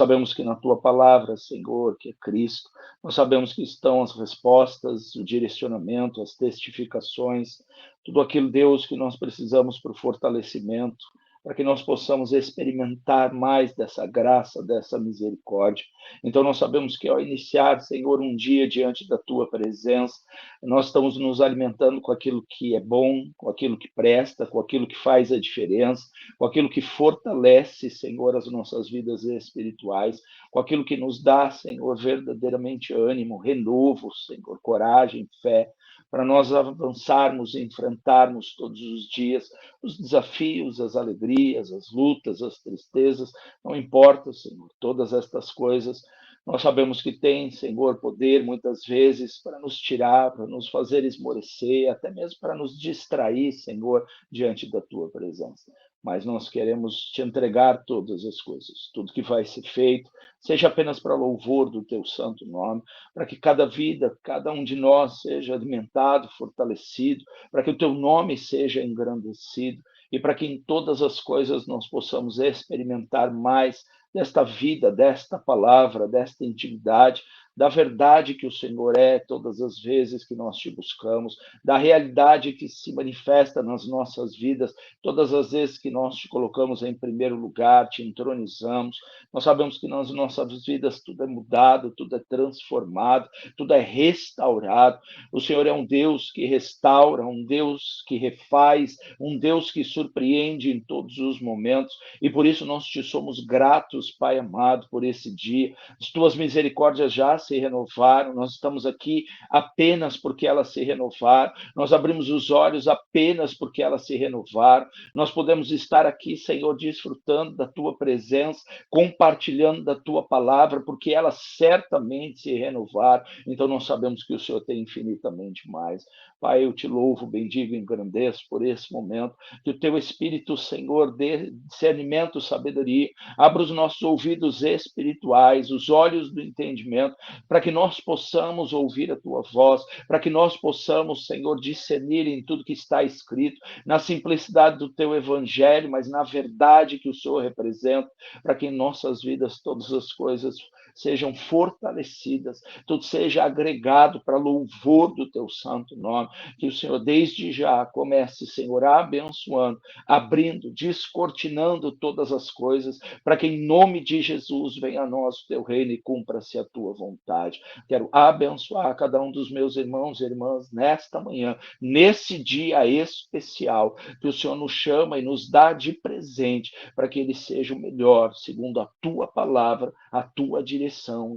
Sabemos que na tua palavra, Senhor, que é Cristo, nós sabemos que estão as respostas, o direcionamento, as testificações, tudo aquilo, Deus, que nós precisamos para o fortalecimento, para que nós possamos experimentar mais dessa graça, dessa misericórdia. Então, nós sabemos que ao iniciar, Senhor, um dia diante da tua presença, nós estamos nos alimentando com aquilo que é bom, com aquilo que presta, com aquilo que faz a diferença, com aquilo que fortalece, Senhor, as nossas vidas espirituais, com aquilo que nos dá, Senhor, verdadeiramente ânimo, renovo, Senhor, coragem, fé, para nós avançarmos e enfrentarmos todos os dias os desafios, as alegrias, as lutas, as tristezas, não importa, Senhor, todas estas coisas nós sabemos que tem, Senhor, poder muitas vezes para nos tirar, para nos fazer esmorecer, até mesmo para nos distrair, Senhor, diante da tua presença. Mas nós queremos te entregar todas as coisas, tudo que vai ser feito, seja apenas para louvor do teu santo nome, para que cada vida, cada um de nós seja alimentado, fortalecido, para que o teu nome seja engrandecido e para que em todas as coisas nós possamos experimentar mais desta vida, desta palavra, desta intimidade, da verdade que o Senhor é todas as vezes que nós te buscamos, da realidade que se manifesta nas nossas vidas, todas as vezes que nós te colocamos em primeiro lugar, te entronizamos. Nós sabemos que nas nossas vidas tudo é mudado, tudo é transformado, tudo é restaurado. O Senhor é um Deus que restaura, um Deus que refaz, um Deus que surpreende em todos os momentos, e por isso nós te somos gratos, Pai amado, por esse dia. As tuas misericórdias já se renovaram, nós estamos aqui apenas porque elas se renovaram, nós abrimos os olhos apenas porque elas se renovaram, nós podemos estar aqui, Senhor, desfrutando da tua presença, compartilhando da tua palavra, porque elas certamente se renovaram, então nós sabemos que o Senhor tem infinitamente mais. Pai, eu te louvo, bendigo e engrandeço por esse momento, que o teu Espírito, Senhor, dê discernimento, sabedoria, abra os nossos ouvidos espirituais, os olhos do entendimento, para que nós possamos ouvir a tua voz, para que nós possamos, Senhor, discernir em tudo que está escrito, na simplicidade do teu evangelho, mas na verdade que o Senhor representa, para que em nossas vidas todas as coisas sejam fortalecidas, tudo seja agregado para louvor do teu santo nome, que o Senhor desde já comece, Senhor, abençoando, abrindo, descortinando todas as coisas, para que em nome de Jesus venha a nós o teu reino e cumpra-se a tua vontade. Quero abençoar cada um dos meus irmãos e irmãs nesta manhã, nesse dia especial, que o Senhor nos chama e nos dá de presente, para que ele seja o melhor, segundo a tua palavra, a tua direção,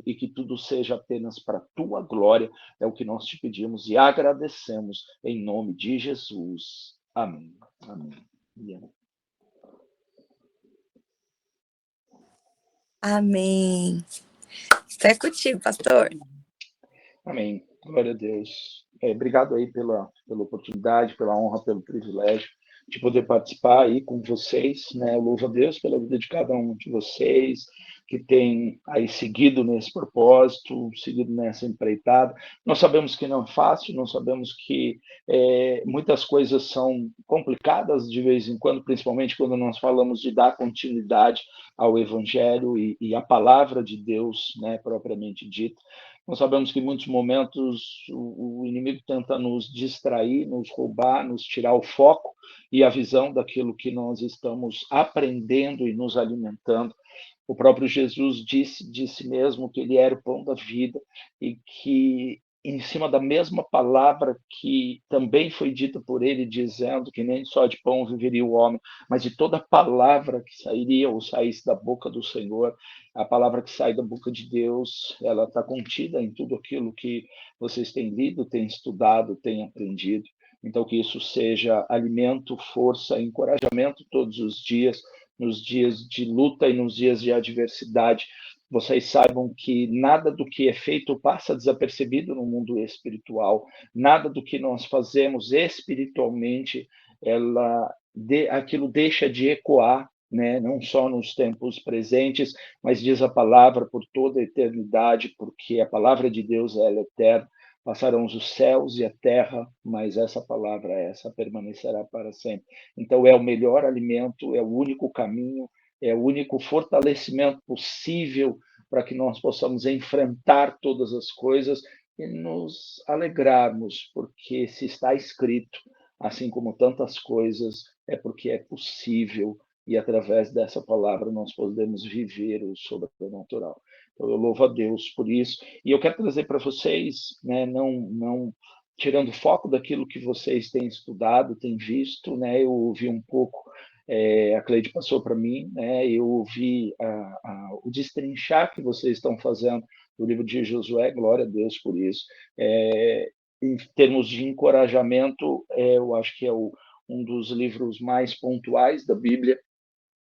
e que tudo seja apenas para a tua glória, é o que nós te pedimos e agradecemos, em nome de Jesus. Amém. Amém. Amém. É contigo, pastor. Amém. Glória a Deus. Obrigado aí pela oportunidade, pela honra, pelo privilégio de poder participar aí com vocês, né? Eu louvo a Deus pela vida de cada um de vocês que tem aí seguido nesse propósito, seguido nessa empreitada. Nós sabemos que não é fácil, nós sabemos que muitas coisas são complicadas de vez em quando, principalmente quando nós falamos de dar continuidade ao Evangelho e à palavra de Deus, né, propriamente dita. Nós sabemos que em muitos momentos o inimigo tenta nos distrair, nos roubar, nos tirar o foco e a visão daquilo que nós estamos aprendendo e nos alimentando. O próprio Jesus disse mesmo que ele era o pão da vida e que em cima da mesma palavra que também foi dita por ele, dizendo que nem só de pão viveria o homem, mas de toda palavra que sairia ou saísse da boca do Senhor, a palavra que sai da boca de Deus, ela está contida em tudo aquilo que vocês têm lido, têm estudado, têm aprendido. Então, que isso seja alimento, força, encorajamento todos os dias, nos dias de luta e nos dias de adversidade. Vocês saibam que nada do que é feito passa desapercebido no mundo espiritual, nada do que nós fazemos espiritualmente, aquilo deixa de ecoar, né? Não só nos tempos presentes, mas diz a palavra por toda a eternidade, porque a palavra de Deus ela é eterna. Passarão os céus e a terra, mas essa palavra, essa permanecerá para sempre. Então, é o melhor alimento, é o único caminho, é o único fortalecimento possível para que nós possamos enfrentar todas as coisas e nos alegrarmos, porque se está escrito, assim como tantas coisas, é porque é possível e através dessa palavra nós podemos viver o sobrenatural. Então eu louvo a Deus por isso. E eu quero trazer para vocês, né, não tirando foco daquilo que vocês têm estudado, têm visto, né, eu ouvi um pouco, a Cleide passou para mim, né, eu ouvi o destrinchar que vocês estão fazendo do livro de Josué, glória a Deus por isso. Em termos de encorajamento, eu acho que é um dos livros mais pontuais da Bíblia,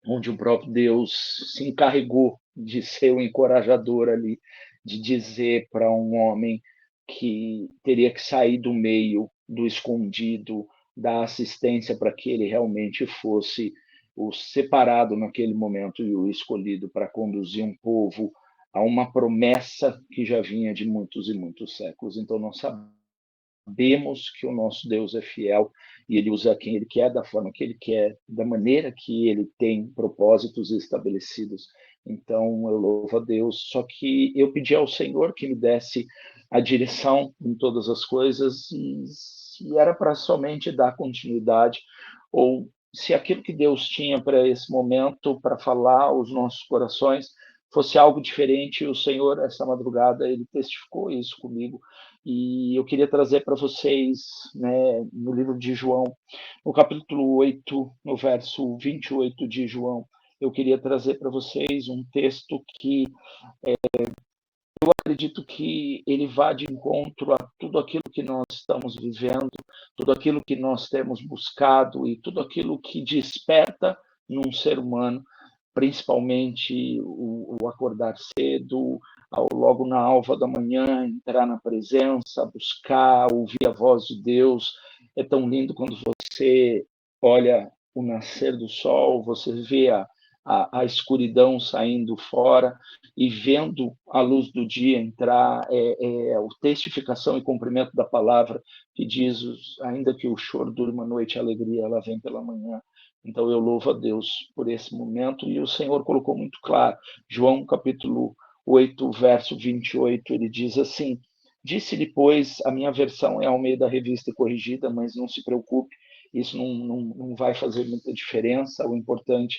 onde o próprio Deus se encarregou de ser o encorajador ali, de dizer para um homem que teria que sair do meio, do escondido, da assistência para que ele realmente fosse o separado naquele momento e o escolhido para conduzir um povo a uma promessa que já vinha de muitos e muitos séculos. Então, nós sabemos que o nosso Deus é fiel e ele usa quem ele quer, da forma que ele quer, da maneira que ele tem propósitos estabelecidos. Então, eu louvo a Deus. Só que eu pedi ao Senhor que me desse a direção em todas as coisas e se era para somente dar continuidade ou se aquilo que Deus tinha para esse momento, para falar aos nossos corações, fosse algo diferente. O Senhor, essa madrugada, ele testificou isso comigo e eu queria trazer para vocês, né, no livro de João, no capítulo 8, no verso 28 de João, eu queria trazer para vocês um texto que eu acredito que ele vá de encontro a tudo aquilo que nós estamos vivendo, tudo aquilo que nós temos buscado e tudo aquilo que desperta num ser humano, principalmente o acordar cedo, logo na alva da manhã, entrar na presença, buscar, ouvir a voz de Deus. É tão lindo quando você olha o nascer do sol, você vê a escuridão saindo fora e vendo a luz do dia entrar, a testificação e cumprimento da palavra que diz, ainda que o choro dure uma noite, a alegria ela vem pela manhã. Então eu louvo a Deus por esse momento e o Senhor colocou muito claro. João capítulo 8, verso 28, ele diz assim: disse-lhe, pois, a minha versão é ao meio da revista corrigida, mas não se preocupe, isso não vai fazer muita diferença, o importante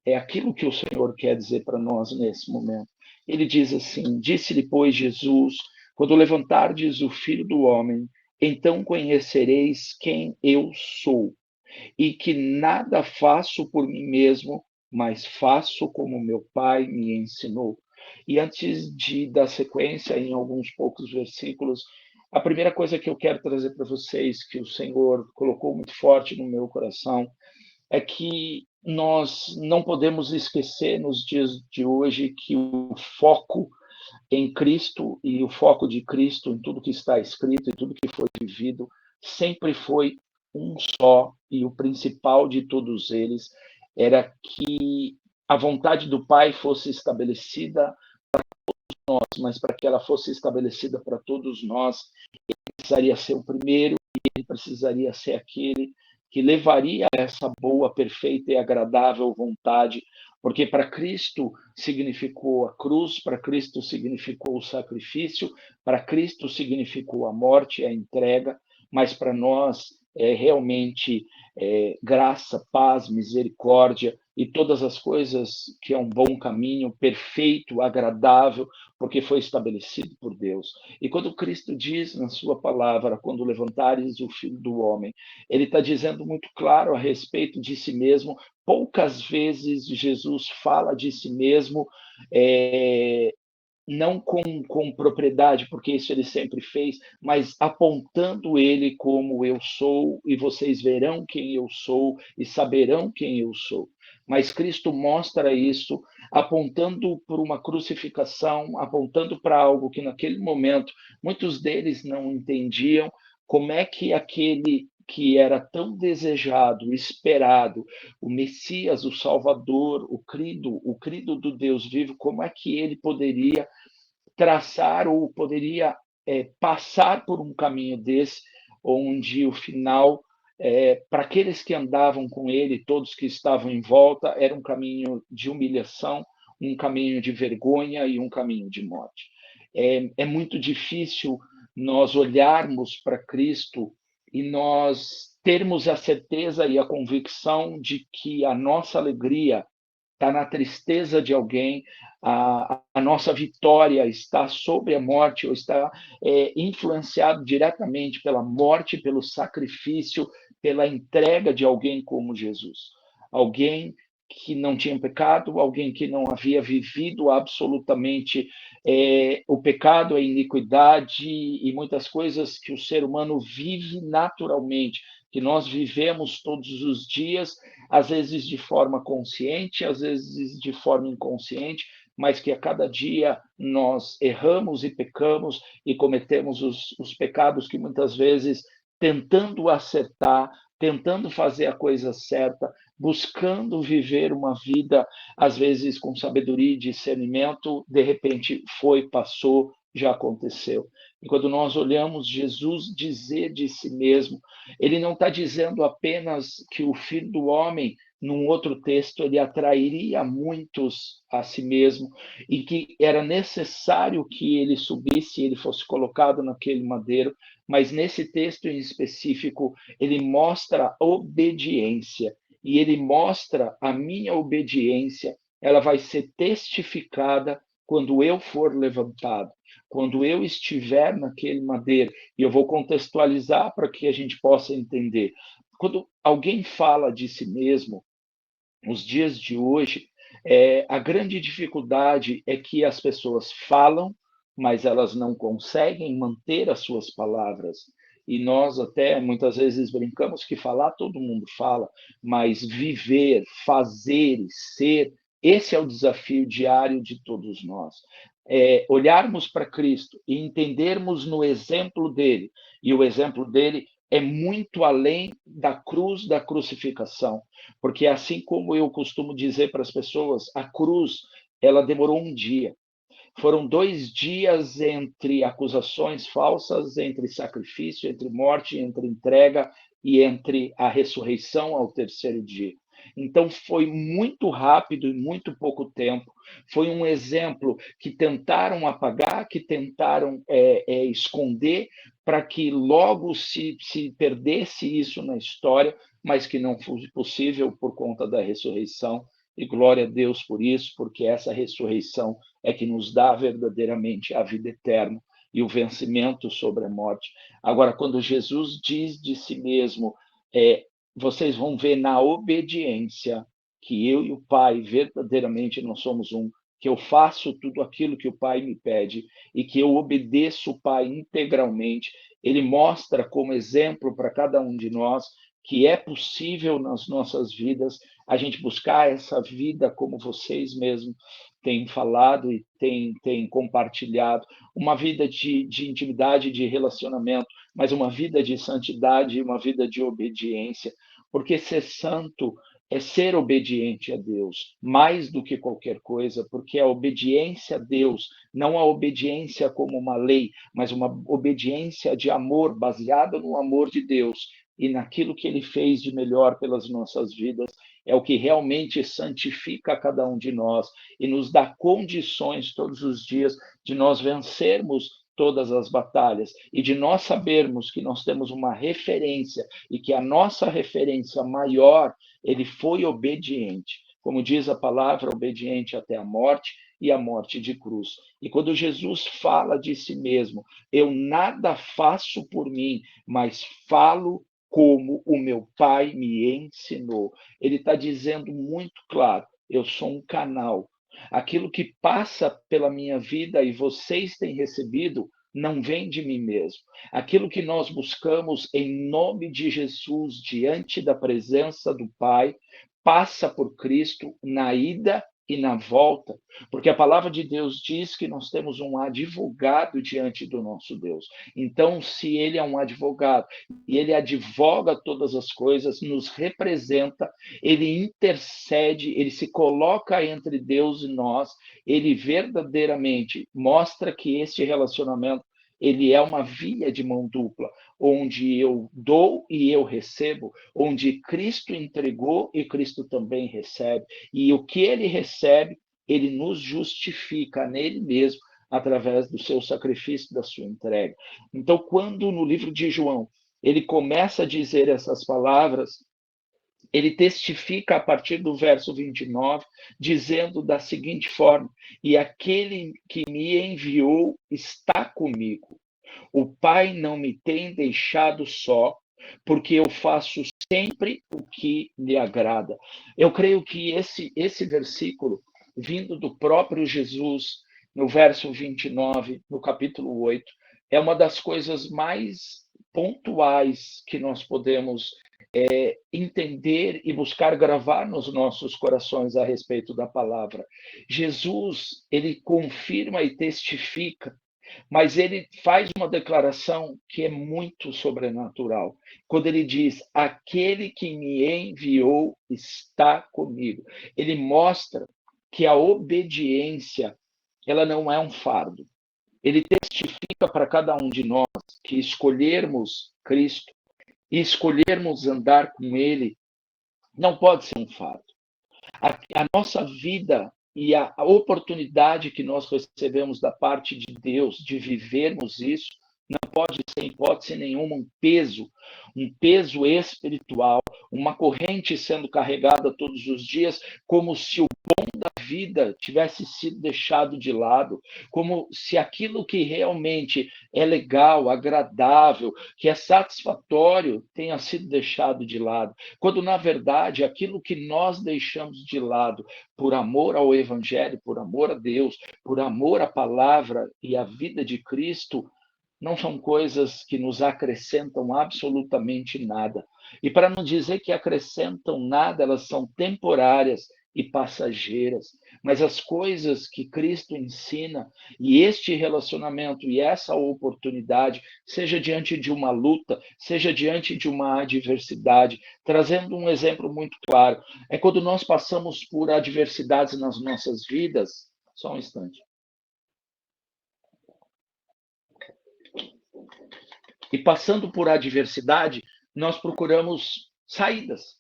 é aquilo que o Senhor quer dizer para nós nesse momento. Ele diz assim: disse-lhe, pois, Jesus, quando levantardes o Filho do Homem, então conhecereis quem eu sou e que nada faço por mim mesmo, mas faço como meu Pai me ensinou. E antes de dar sequência em alguns poucos versículos, a primeira coisa que eu quero trazer para vocês, que o Senhor colocou muito forte no meu coração, é que nós não podemos esquecer nos dias de hoje que o foco em Cristo e o foco de Cristo em tudo que está escrito e tudo que foi vivido sempre foi um só, e o principal de todos eles era que a vontade do Pai fosse estabelecida para nós, mas para que ela fosse estabelecida para todos nós, ele precisaria ser o primeiro e ele precisaria ser aquele que levaria essa boa, perfeita e agradável vontade, porque para Cristo significou a cruz, para Cristo significou o sacrifício, para Cristo significou a morte, a entrega, mas para nós é realmente graça, paz, misericórdia e todas as coisas que é um bom caminho, perfeito, agradável, porque foi estabelecido por Deus. E quando Cristo diz na sua palavra, quando levantares o Filho do Homem, ele está dizendo muito claro a respeito de si mesmo. Poucas vezes Jesus fala de si mesmo, não com propriedade, porque isso ele sempre fez, mas apontando ele como eu sou, e vocês verão quem eu sou e saberão quem eu sou. Mas Cristo mostra isso apontando por uma crucificação, apontando para algo que naquele momento muitos deles não entendiam, como é que aquele que era tão desejado, esperado, o Messias, o Salvador, o crido do Deus vivo, como é que ele poderia traçar ou poderia passar por um caminho desse, onde o final Para aqueles que andavam com ele, todos que estavam em volta, era um caminho de humilhação, um caminho de vergonha e um caminho de morte. É muito difícil nós olharmos para Cristo e nós termos a certeza e a convicção de que a nossa alegria está na tristeza de alguém, a nossa vitória está sobre a morte, ou está influenciado diretamente pela morte, pelo sacrifício, pela entrega de alguém como Jesus. Alguém que não tinha pecado, alguém que não havia vivido absolutamente o pecado, a iniquidade e muitas coisas que o ser humano vive naturalmente, que nós vivemos todos os dias, às vezes de forma consciente, às vezes de forma inconsciente, mas que a cada dia nós erramos e pecamos e cometemos os pecados que muitas vezes, tentando acertar, tentando fazer a coisa certa, buscando viver uma vida, às vezes com sabedoria e discernimento, de repente foi, passou, já aconteceu. E quando nós olhamos Jesus dizer de si mesmo, ele não está dizendo apenas que o Filho do Homem, num outro texto, ele atrairia muitos a si mesmo e que era necessário que ele subisse, ele fosse colocado naquele madeiro, mas nesse texto em específico, ele mostra obediência e ele mostra a minha obediência, ela vai ser testificada quando eu for levantado, quando eu estiver naquele madeiro. E eu vou contextualizar para que a gente possa entender. Quando alguém fala de si mesmo, nos dias de hoje, a grande dificuldade é que as pessoas falam, mas elas não conseguem manter as suas palavras. E nós até muitas vezes brincamos que falar todo mundo fala, mas viver, fazer e ser, esse é o desafio diário de todos nós. Olharmos para Cristo e entendermos no exemplo dele, e o exemplo dele é muito além da cruz, da crucificação, porque assim como eu costumo dizer para as pessoas, a cruz, ela demorou um dia. Foram 2 dias entre acusações falsas, entre sacrifício, entre morte, entre entrega e entre a ressurreição ao terceiro dia. Então, foi muito rápido e muito pouco tempo. Foi um exemplo que tentaram apagar, que tentaram esconder, para que logo se perdesse isso na história, mas que não fosse possível por conta da ressurreição. E glória a Deus por isso, porque essa ressurreição é que nos dá verdadeiramente a vida eterna e o vencimento sobre a morte. Agora, quando Jesus diz de si mesmo, vocês vão ver na obediência que eu e o Pai verdadeiramente nós somos um, que eu faço tudo aquilo que o Pai me pede e que eu obedeço o Pai integralmente. Ele mostra como exemplo para cada um de nós que é possível nas nossas vidas a gente buscar essa vida como vocês mesmos têm falado e têm compartilhado, uma vida de intimidade, de relacionamento, mas uma vida de santidade, uma vida de obediência, porque ser santo é ser obediente a Deus, mais do que qualquer coisa, porque a obediência a Deus, não a obediência como uma lei, mas uma obediência de amor, baseada no amor de Deus e naquilo que Ele fez de melhor pelas nossas vidas, é o que realmente santifica cada um de nós e nos dá condições todos os dias de nós vencermos todas as batalhas e de nós sabermos que nós temos uma referência e que a nossa referência maior, ele foi obediente. Como diz a palavra, obediente até a morte e a morte de cruz. E quando Jesus fala de si mesmo, eu nada faço por mim, mas falo como o meu Pai me ensinou. Ele está dizendo muito claro, eu sou um canal. Aquilo que passa pela minha vida e vocês têm recebido não vem de mim mesmo. Aquilo que nós buscamos em nome de Jesus diante da presença do Pai passa por Cristo na ida e na volta, porque a palavra de Deus diz que nós temos um advogado diante do nosso Deus. Então, se ele é um advogado e ele advoga todas as coisas, nos representa, ele intercede, ele se coloca entre Deus e nós, ele verdadeiramente mostra que este relacionamento ele é uma via de mão dupla, onde eu dou e eu recebo, onde Cristo entregou e Cristo também recebe. E o que ele recebe, ele nos justifica nele mesmo, através do seu sacrifício, da sua entrega. Então, quando no livro de João ele começa a dizer essas palavras, ele testifica a partir do verso 29, dizendo da seguinte forma: e aquele que me enviou está comigo. O Pai não me tem deixado só, porque eu faço sempre o que lhe agrada. Eu creio que esse versículo, vindo do próprio Jesus, no verso 29, no capítulo 8, é uma das coisas mais pontuais que nós podemos entender e buscar gravar nos nossos corações a respeito da palavra. Jesus, ele confirma e testifica, mas ele faz uma declaração que é muito sobrenatural. Quando ele diz: aquele que me enviou está comigo. Ele mostra que a obediência, ela não é um fardo. Ele testifica para cada um de nós que escolhermos Cristo e escolhermos andar com ele não pode ser um fardo. A nossa vida e a oportunidade que nós recebemos da parte de Deus de vivermos isso não pode ser, em hipótese nenhuma, um peso espiritual, uma corrente sendo carregada todos os dias, como se o bom da vida tivesse sido deixado de lado, como se aquilo que realmente é legal, agradável, que é satisfatório, tenha sido deixado de lado, quando na verdade aquilo que nós deixamos de lado por amor ao Evangelho, por amor a Deus, por amor à palavra e à vida de Cristo, não são coisas que nos acrescentam absolutamente nada. E para não dizer que acrescentam nada, elas são temporárias e passageiras. Mas as coisas que Cristo ensina, e este relacionamento e essa oportunidade, seja diante de uma luta, seja diante de uma adversidade, trazendo um exemplo muito claro, é quando nós passamos por adversidades nas nossas vidas. Só um instante. E passando por adversidade, nós procuramos saídas,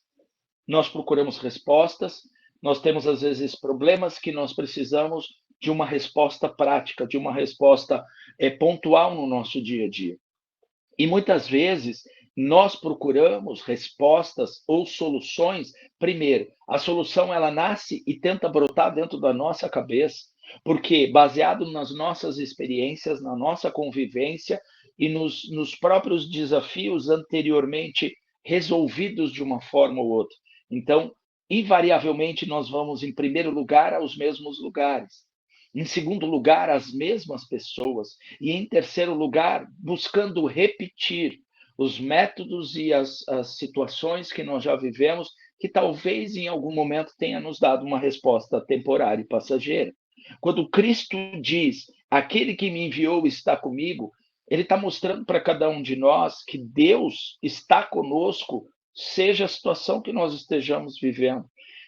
nós procuramos respostas, nós temos às vezes problemas que nós precisamos de uma resposta prática, de uma resposta pontual no nosso dia a dia. E muitas vezes nós procuramos respostas ou soluções. Primeiro, a solução ela nasce e tenta brotar dentro da nossa cabeça, porque baseado nas nossas experiências, na nossa convivência e nos próprios desafios anteriormente resolvidos de uma forma ou outra. Então, invariavelmente, nós vamos, em primeiro lugar, aos mesmos lugares. Em segundo lugar, as mesmas pessoas. E em terceiro lugar, buscando repetir os métodos e as situações que nós já vivemos, que talvez em algum momento tenha nos dado uma resposta temporária e passageira. Quando Cristo diz: aquele que me enviou está comigo, ele está mostrando para cada um de nós que Deus está conosco, seja a situação que nós estejamos vivendo,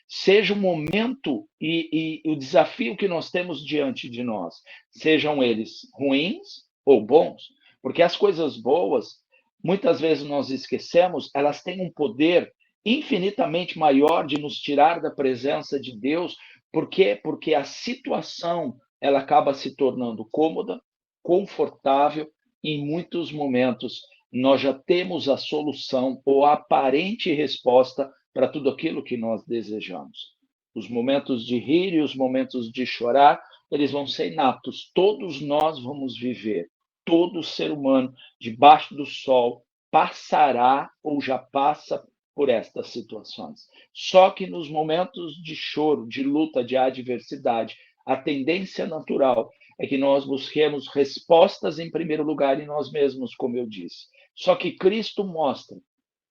seja o momento e o desafio que nós temos diante de nós, sejam eles ruins ou bons, porque as coisas boas, muitas vezes nós esquecemos, elas têm um poder infinitamente maior de nos tirar da presença de Deus. Por quê? Porque a situação ela acaba se tornando cômoda, confortável, e em muitos momentos nós já temos a solução ou a aparente resposta para tudo aquilo que nós desejamos. Os momentos de rir e os momentos de chorar, eles vão ser inatos. Todos nós vamos viver. Todo ser humano, debaixo do sol, passará ou já passa por estas situações. Só que nos momentos de choro, de luta, de adversidade, a tendência natural é que nós busquemos respostas em primeiro lugar em nós mesmos, como eu disse. Só que Cristo mostra: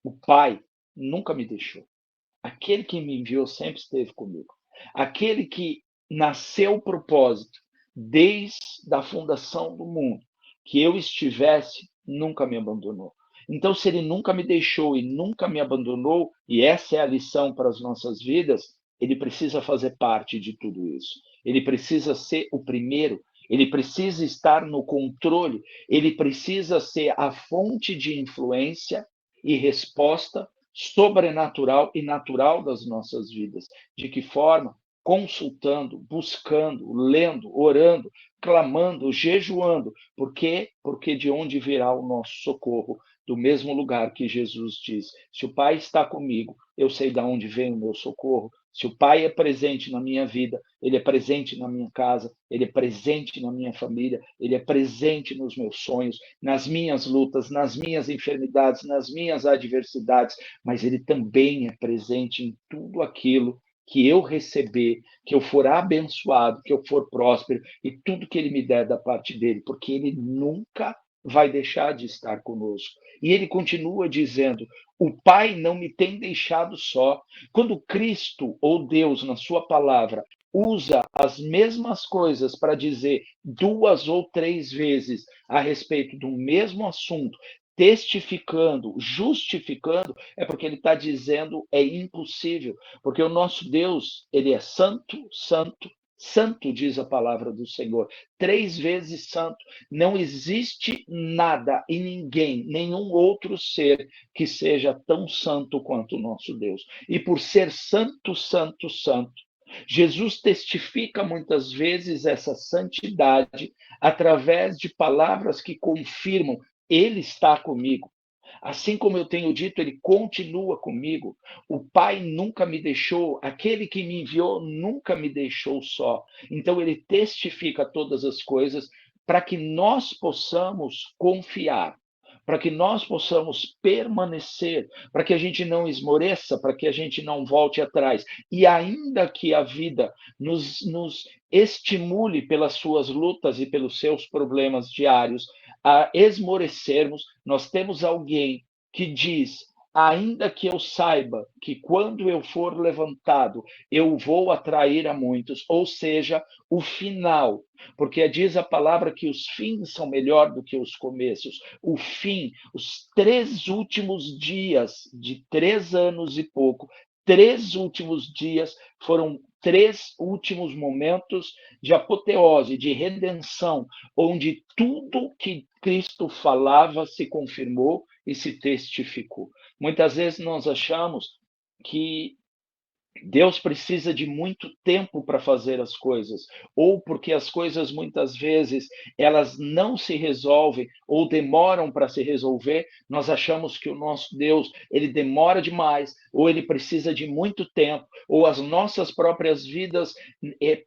o Pai nunca me deixou. Aquele que me enviou sempre esteve comigo. Aquele que nasceu o propósito, desde a fundação do mundo, que eu estivesse, nunca me abandonou. Então, se ele nunca me deixou e nunca me abandonou, e essa é a lição para as nossas vidas, ele precisa fazer parte de tudo isso. Ele precisa ser o primeiro ele precisa estar no controle, ele precisa ser a fonte de influência e resposta sobrenatural e natural das nossas vidas. De que forma? Consultando, buscando, lendo, orando, clamando, jejuando. Por quê? Porque de onde virá o nosso socorro? Do mesmo lugar que Jesus diz: se o Pai está comigo, eu sei de onde vem o meu socorro. Se o Pai é presente na minha vida, ele é presente na minha casa, ele é presente na minha família, ele é presente nos meus sonhos, nas minhas lutas, nas minhas enfermidades, nas minhas adversidades, mas ele também é presente em tudo aquilo que eu receber, que eu for abençoado, que eu for próspero, e tudo que ele me der da parte dele, porque ele nunca vai deixar de estar conosco. E ele continua dizendo: o Pai não me tem deixado só. Quando Cristo ou Deus, na sua palavra, usa as mesmas coisas para dizer 2 ou 3 vezes a respeito do mesmo assunto, testificando, justificando, é porque ele está dizendo é impossível, porque o nosso Deus, ele é santo, santo, santo, diz a palavra do Senhor, 3 vezes santo. Não existe nada e ninguém, nenhum outro ser que seja tão santo quanto o nosso Deus. E por ser santo, santo, santo, Jesus testifica muitas vezes essa santidade através de palavras que confirmam: ele está comigo. Assim como eu tenho dito, ele continua comigo. O Pai nunca me deixou, aquele que me enviou nunca me deixou só. Então ele testifica todas as coisas para que nós possamos confiar, para que nós possamos permanecer, para que a gente não esmoreça, para que a gente não volte atrás. E ainda que a vida nos estimule pelas suas lutas e pelos seus problemas diários, a esmorecermos, nós temos alguém que diz: ainda que eu saiba que quando eu for levantado, eu vou atrair a muitos, ou seja, o final, porque diz a palavra que os fins são melhor do que os começos. O fim, os 3 últimos dias de 3 anos e pouco, 3 últimos dias foram 3 últimos momentos de apoteose, de redenção, onde tudo que Cristo falava se confirmou e se testificou. Muitas vezes nós achamos que Deus precisa de muito tempo para fazer as coisas, ou porque as coisas muitas vezes elas não se resolvem ou demoram para se resolver, nós achamos que o nosso Deus, ele demora demais, ou ele precisa de muito tempo, ou as nossas próprias vidas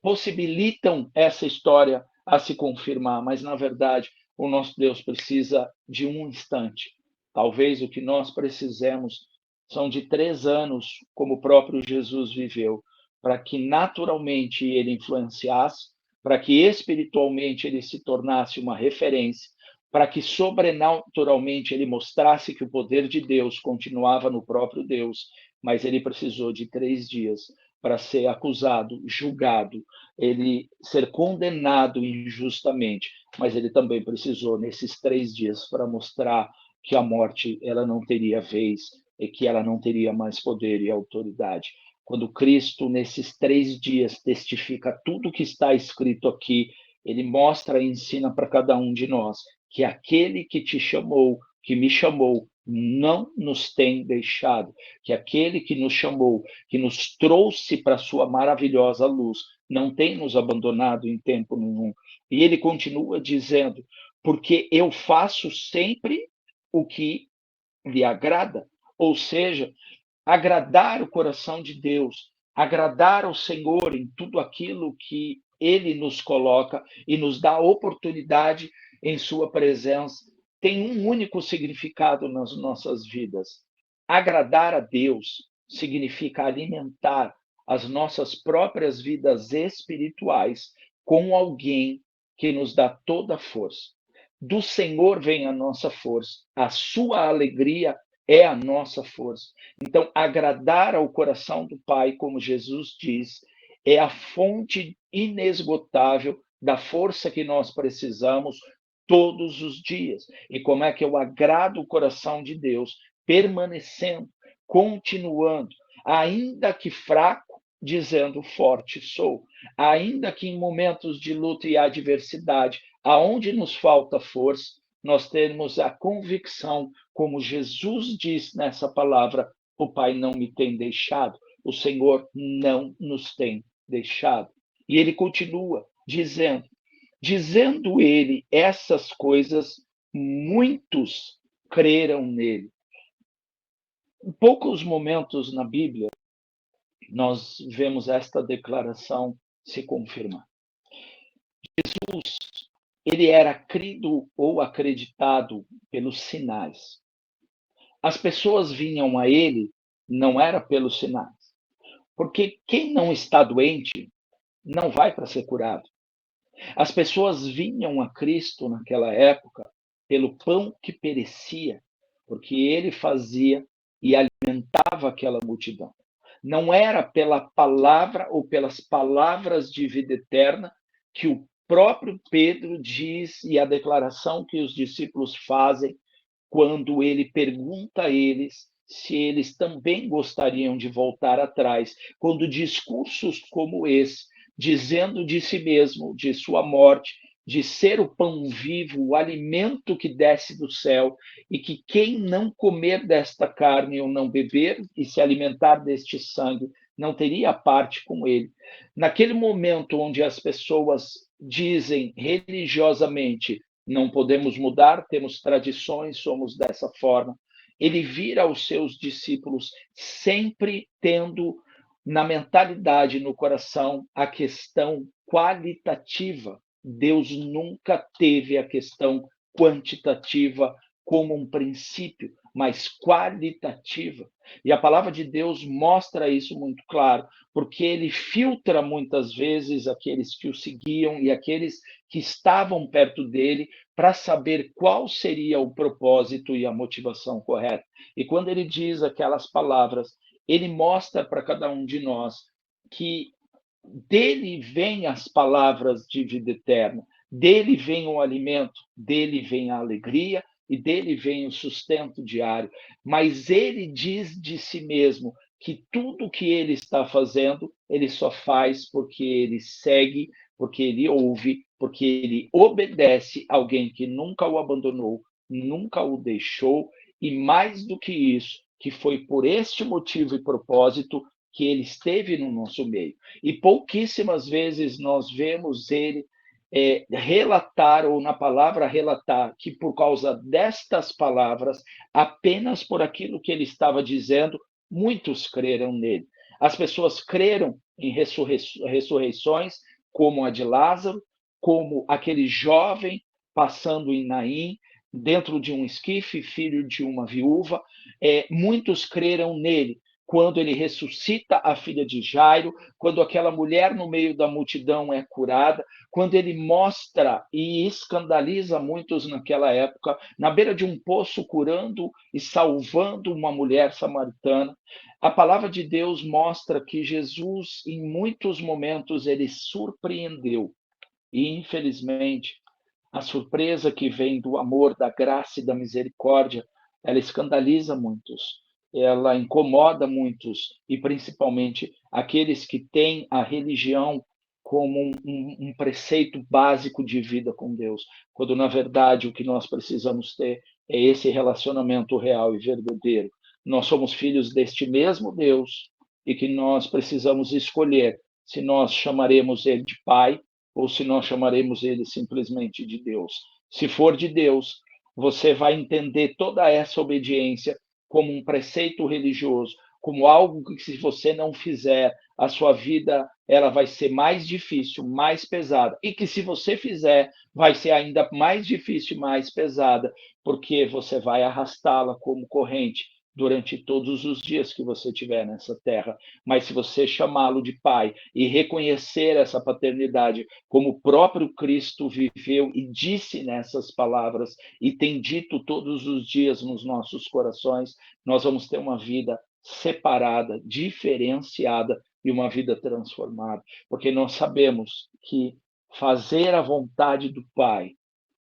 possibilitam essa história a se confirmar, mas na verdade, o nosso Deus precisa de um instante. Talvez o que nós precisemos são de 3 anos, como o próprio Jesus viveu, para que naturalmente ele influenciasse, para que espiritualmente ele se tornasse uma referência, para que sobrenaturalmente ele mostrasse que o poder de Deus continuava no próprio Deus, mas ele precisou de 3 dias para ser acusado, julgado, ele ser condenado injustamente, mas ele também precisou, nesses 3 dias, para mostrar que a morte ela não teria vez, e que ela não teria mais poder e autoridade. Quando Cristo, nesses 3 dias, testifica tudo que está escrito aqui, ele mostra e ensina para cada um de nós que aquele que te chamou, que me chamou, não nos tem deixado, que aquele que nos chamou, que nos trouxe para a sua maravilhosa luz, não tem nos abandonado em tempo nenhum. E ele continua dizendo: porque eu faço sempre o que lhe agrada. Ou seja, agradar o coração de Deus, agradar ao Senhor em tudo aquilo que ele nos coloca e nos dá oportunidade em sua presença, tem um único significado nas nossas vidas. Agradar a Deus significa alimentar as nossas próprias vidas espirituais com alguém que nos dá toda a força. Do Senhor vem a nossa força, a sua alegria é a nossa força. Então, agradar ao coração do Pai, como Jesus diz, é a fonte inesgotável da força que nós precisamos todos os dias. E como é que eu agrado o coração de Deus? Permanecendo, continuando, ainda que fraco, dizendo: forte sou. Ainda que em momentos de luta e adversidade, aonde nos falta força, nós temos a convicção, como Jesus diz nessa palavra: o Pai não me tem deixado, o Senhor não nos tem deixado. E ele continua dizendo ele essas coisas, muitos creram nele. Em poucos momentos na Bíblia, nós vemos esta declaração se confirmar. Jesus, ele era crido ou acreditado pelos sinais. As pessoas vinham a ele não era pelos sinais, porque quem não está doente não vai para ser curado. As pessoas vinham a Cristo naquela época pelo pão que perecia, porque ele fazia e alimentava aquela multidão. Não era pela palavra ou pelas palavras de vida eterna que o próprio Pedro diz e a declaração que os discípulos fazem quando ele pergunta a eles se eles também gostariam de voltar atrás, quando discursos como esse, dizendo de si mesmo, de sua morte, de ser o pão vivo, o alimento que desce do céu, e que quem não comer desta carne ou não beber e se alimentar deste sangue não teria parte com ele. Naquele momento onde as pessoas dizem religiosamente: não podemos mudar, temos tradições, somos dessa forma. Ele vira aos seus discípulos sempre tendo na mentalidade, no coração, a questão qualitativa. Deus nunca teve a questão quantitativa como um princípio, mas qualitativa. E a palavra de Deus mostra isso muito claro, porque ele filtra muitas vezes aqueles que o seguiam e aqueles que estavam perto dele para saber qual seria o propósito e a motivação correta. E quando ele diz aquelas palavras, ele mostra para cada um de nós que dele vêm as palavras de vida eterna, dele vem o alimento, dele vem a alegria e dele vem o sustento diário. Mas ele diz de si mesmo que tudo que ele está fazendo, ele só faz porque ele segue, porque ele ouve, porque ele obedece alguém que nunca o abandonou, nunca o deixou, e mais do que isso, que foi por este motivo e propósito que ele esteve no nosso meio. E pouquíssimas vezes nós vemos ele relatar, ou na palavra relatar, que por causa destas palavras, apenas por aquilo que ele estava dizendo, muitos creram nele. As pessoas creram em ressurreições, como a de Lázaro, como aquele jovem passando em Naim, dentro de um esquife, filho de uma viúva. Muitos creram nele quando ele ressuscita a filha de Jairo, quando aquela mulher no meio da multidão é curada, quando ele mostra e escandaliza muitos naquela época, na beira de um poço, curando e salvando uma mulher samaritana. A palavra de Deus mostra que Jesus, em muitos momentos, ele surpreendeu. E, infelizmente, a surpresa que vem do amor, da graça e da misericórdia, ela escandaliza muitos, ela incomoda muitos, e principalmente aqueles que têm a religião como um preceito básico de vida com Deus, quando na verdade o que nós precisamos ter é esse relacionamento real e verdadeiro. Nós somos filhos deste mesmo Deus e que nós precisamos escolher se nós chamaremos ele de Pai ou se nós chamaremos ele simplesmente de Deus. Se for de Deus, você vai entender toda essa obediência como um preceito religioso, como algo que, se você não fizer, a sua vida ela vai ser mais difícil, mais pesada, e que, se você fizer, vai ser ainda mais difícil, mais pesada, porque você vai arrastá-la como corrente durante todos os dias que você tiver nessa terra. Mas se você chamá-lo de Pai e reconhecer essa paternidade, como o próprio Cristo viveu e disse nessas palavras, e tem dito todos os dias nos nossos corações, nós vamos ter uma vida separada, diferenciada e uma vida transformada, porque nós sabemos que fazer a vontade do Pai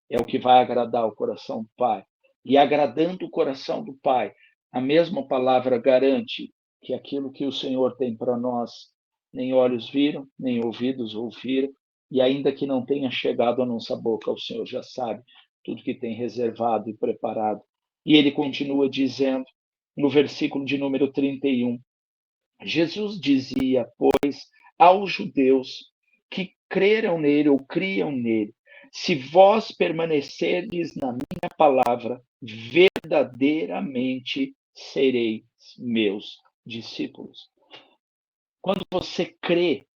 é o que vai agradar o coração do Pai. E agradando o coração do Pai, a mesma palavra garante que aquilo que o Senhor tem para nós nem olhos viram, nem ouvidos ouviram, e ainda que não tenha chegado à nossa boca, o Senhor já sabe tudo que tem reservado e preparado. E ele continua dizendo, no versículo de número 31, Jesus dizia, pois, aos judeus que creram nele ou criam nele, se vós permanecerdes na minha palavra, verdadeiramente sereis meus discípulos. Quando você crê,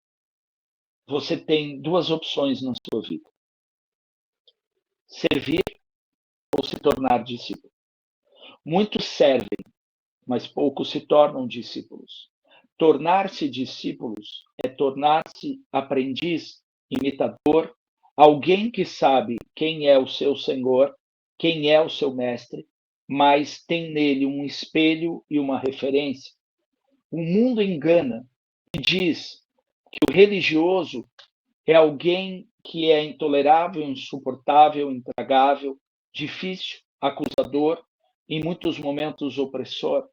você tem duas opções na sua vida: servir ou se tornar discípulo. Muitos servem, mas poucos se tornam discípulos. Tornar-se discípulos é tornar-se aprendiz, imitador, alguém que sabe quem é o seu Senhor, quem é o seu mestre, mas tem nele um espelho e uma referência. O mundo engana e diz que o religioso é alguém que é intolerável, insuportável, intragável, difícil, acusador, em muitos momentos opressor.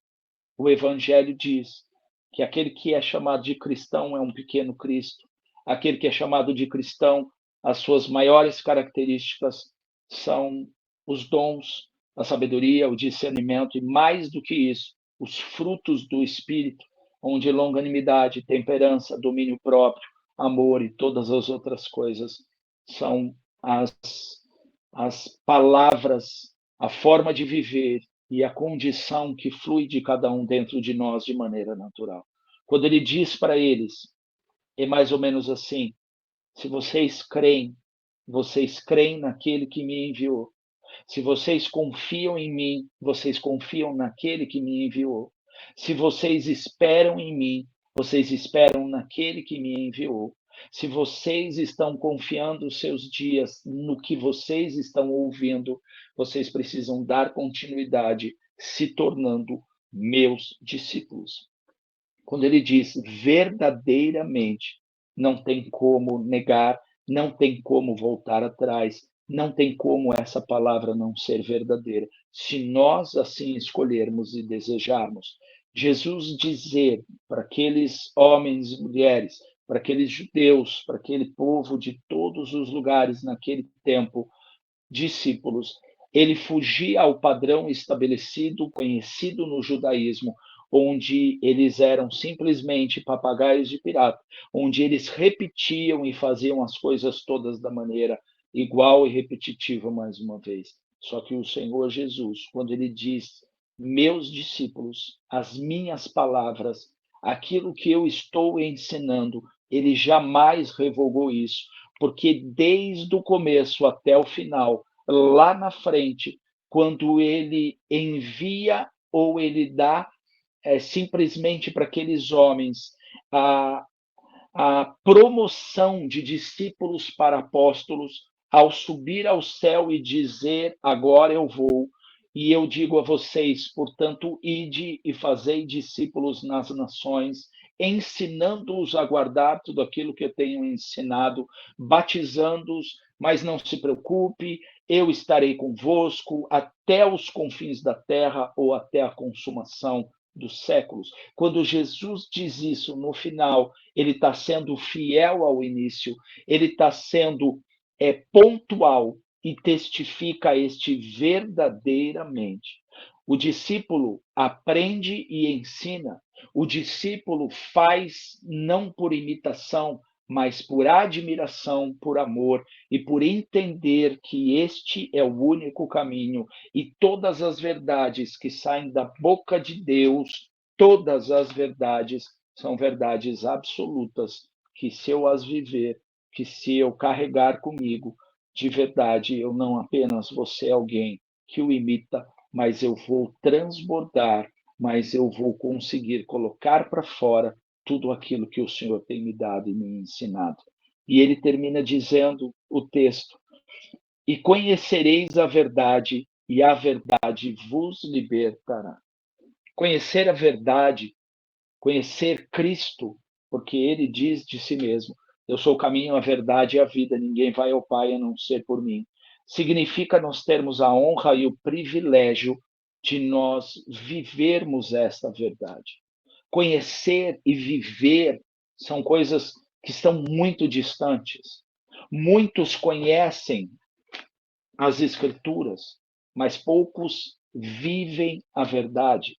O Evangelho diz que aquele que é chamado de cristão é um pequeno Cristo. Aquele que é chamado de cristão, as suas maiores características são os dons, a sabedoria, o discernimento e, mais do que isso, os frutos do Espírito, onde longanimidade, temperança, domínio próprio, amor e todas as outras coisas são as palavras, a forma de viver e a condição que flui de cada um dentro de nós de maneira natural. Quando ele diz para eles, é mais ou menos assim: se vocês creem naquele que me enviou. Se vocês confiam em mim, vocês confiam naquele que me enviou. Se vocês esperam em mim, vocês esperam naquele que me enviou. Se vocês estão confiando os seus dias no que vocês estão ouvindo, vocês precisam dar continuidade, se tornando meus discípulos. Quando ele diz verdadeiramente, não tem como negar, não tem como voltar atrás, não tem como essa palavra não ser verdadeira, se nós assim escolhermos e desejarmos. Jesus dizer para aqueles homens e mulheres, para aqueles judeus, para aquele povo de todos os lugares naquele tempo, discípulos, ele fugia ao padrão estabelecido, conhecido no judaísmo, onde eles eram simplesmente papagaios de pirata, onde eles repetiam e faziam as coisas todas da maneira igual e repetitiva mais uma vez. Só que o Senhor Jesus, quando ele diz, meus discípulos, as minhas palavras, aquilo que eu estou ensinando, ele jamais revogou isso, porque desde o começo até o final, lá na frente, quando ele envia ou ele dá simplesmente para aqueles homens a, a promoção de discípulos para apóstolos, ao subir ao céu e dizer: agora eu vou, e eu digo a vocês, portanto, ide e fazei discípulos nas nações, ensinando-os a guardar tudo aquilo que eu tenho ensinado, batizando-os, mas não se preocupe, eu estarei convosco até os confins da terra ou até a consumação dos séculos. Quando Jesus diz isso no final, ele está sendo fiel ao início, ele está sendo pontual e testifica este verdadeiramente. O discípulo aprende e ensina, o discípulo faz não por imitação, mas por admiração, por amor e por entender que este é o único caminho e todas as verdades que saem da boca de Deus, todas as verdades são verdades absolutas, que se eu as viver, que se eu carregar comigo, de verdade, eu não apenas vou ser alguém que o imita, mas eu vou transbordar, mas eu vou conseguir colocar para fora tudo aquilo que o Senhor tem me dado e me ensinado. E ele termina dizendo o texto: e conhecereis a verdade, e a verdade vos libertará. Conhecer a verdade, conhecer Cristo, porque ele diz de si mesmo: eu sou o caminho, a verdade e a vida, ninguém vai ao Pai a não ser por mim. Significa nós termos a honra e o privilégio de nós vivermos esta verdade. Conhecer e viver são coisas que estão muito distantes. Muitos conhecem as Escrituras, mas poucos vivem a verdade.